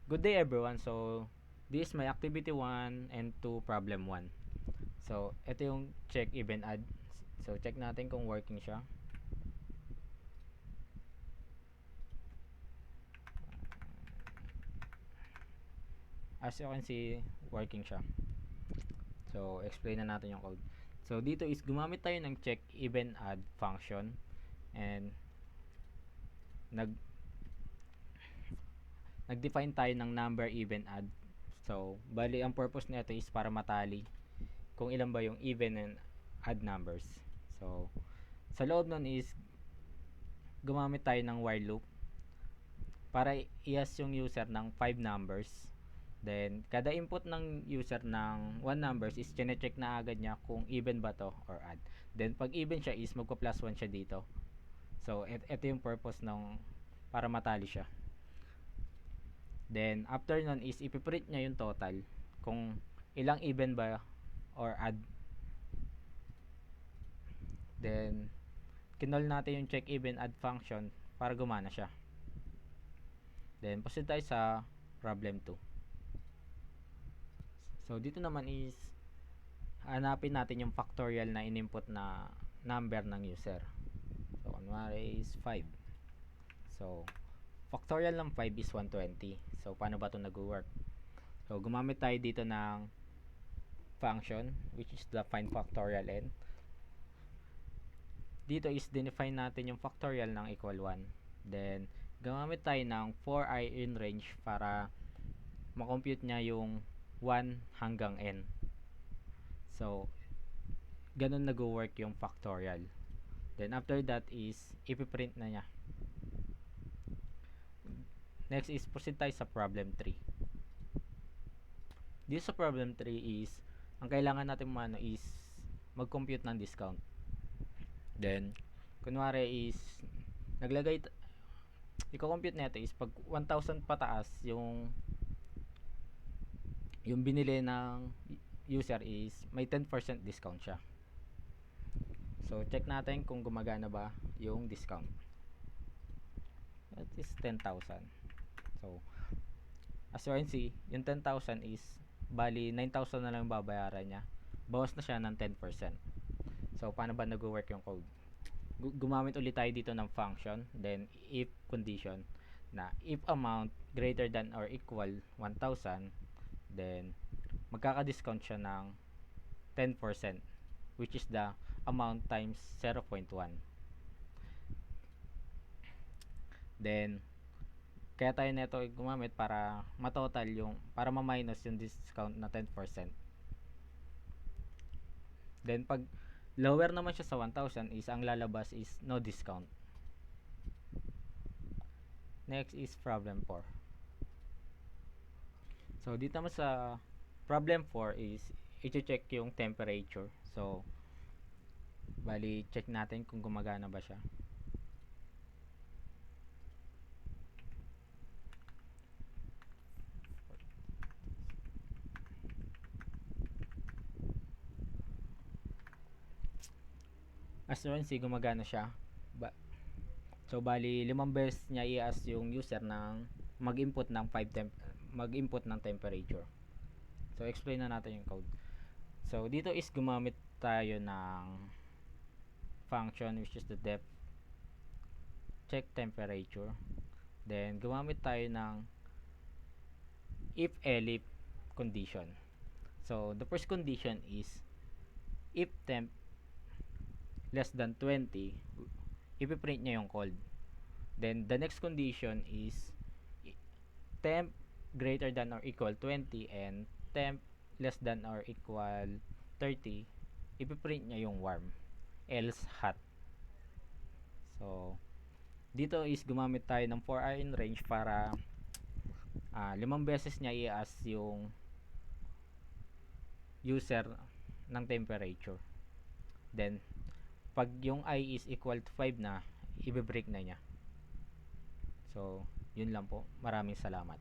Good day everyone. So, this is my activity 1 and 2 problem 1. So, ito yung check event add. So, check natin kung working siya. As you can see, working siya. So, explain na natin yung code. So, dito is gumamit tayo ng check event add function and nag-define tayo ng number event add. So, bali ang purpose nito is para matali kung ilan ba yung even and odd numbers. So, sa loob nun is gumamit tayo ng while loop para i-ask yung user ng 5 numbers. Then, kada input ng user ng 1 numbers is chine-check na agad niya kung even ba to or odd. Then, pag even siya is magpa-plus 1 siya dito. So, ito yung purpose ng para matali siya. Then, after nun is ipiprint niya yung total kung ilang even ba or add. Then, kinol natin yung check even add function para gumana siya. Then, proceed tayo sa problem 2. So, dito naman is hanapin natin yung factorial na in-input na number ng user. So, kunwari is 5. So, factorial ng 5 is 120. So, paano ba ito nag-work? So, gumamit tayo dito ng function which is the find factorial n. Dito is define natin yung factorial ng equal 1. Then, gumamit tayo ng for I in range para makompute niya yung 1 hanggang n. So, ganun nag-work yung factorial. Then, after that is ipiprint na niya. Next is proceed tayo sa problem 3. Dito sa problem 3 is ang kailangan natin mano is mag-compute ng discount. Then, kunwari is naglagay i-compute natin is pag 1,000 pataas yung binili ng user is may 10% discount siya. So, check natin kung gumagana ba yung discount. That is 10,000. So, as you can see, yung 10,000 is bali 9,000 na lang babayaran niya. Bawas na siya ng 10%. So, paano ba nag-work yung code? Gumamit ulit tayo dito ng function, then if condition na if amount greater than or equal 1,000, then magkaka-discount siya ng 10%, which is the amount times 0.1. Then, kaya tayo neto gumamit para matotal yung, para ma-minus yung discount na 10%. Then, pag lower naman siya sa 1,000 is ang lalabas is no discount. Next is problem 4. So, dito naman sa problem 4 is i-check yung temperature. So, bali, check natin kung gumagana ba siya. As you can see, gumagana siya. So, bali, 5 beses niya i-ask yung user ng mag-input ng temperature. So, explain na natin yung code. So, dito is gumamit tayo ng function which is the def check temperature. Then, gumamit tayo ng if elif condition. So, the first condition is if temp less than 20, ipiprint niya yung cold. Then, the next condition is temp greater than or equal 20 and temp less than or equal 30, ipiprint niya yung warm, else hot. So, dito is gumamit tayo ng for I in range para 5 beses niya i-ask yung user ng temperature. Then, pag yung I is equal to 5 na, i-break na niya. So, yun lang po. Maraming salamat.